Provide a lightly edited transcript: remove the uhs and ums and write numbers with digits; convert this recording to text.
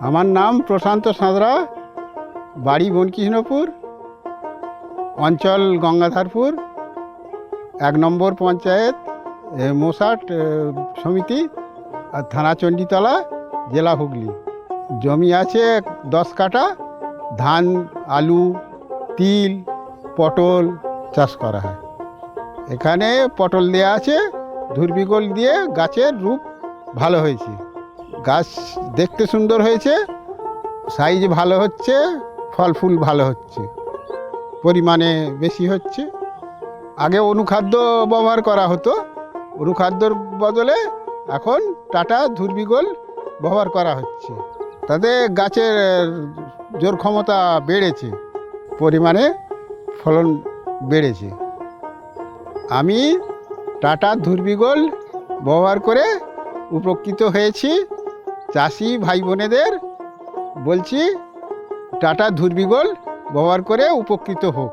আমার নাম প্রশান্ত সাঁতরা, বাড়ি বনকৃষ্ণপুর, অঞ্চল গঙ্গাধারপুর, 1 নম্বর পঞ্চায়েত, মোসাট সমিতি, আর থানা চণ্ডীতলা, জেলা হুগলি। জমি আছে 10 কাঠা। ধান, আলু, তিল, পটল চাষ করা হয়। এখানে পটল দেওয়া আছে, ধুরবিগল দিয়ে গাছের রূপ ভালো হয়েছে। গাছ দেখতে সুন্দর হয়েছে, সাইজ ভালো হচ্ছে, ফল ফুল ভালো হচ্ছে, পরিমাণে বেশি হচ্ছে। আগে অনুখাদ্য ব্যবহার করা হতো, অনুখাদ্যর বদলে এখন টাটা ধুরবিগল ব্যবহার করা হচ্ছে। তাতে গাছের জোর ক্ষমতা বেড়েছে, পরিমাণে ফলন বেড়েছে। আমি টাটা ধুরবিগল ব্যবহার করে উপকৃত হয়েছি। চাষি ভাই বোনেদের বলছি, টাটা ধুরবিগল ব্যবহার করে উপকৃত হোক।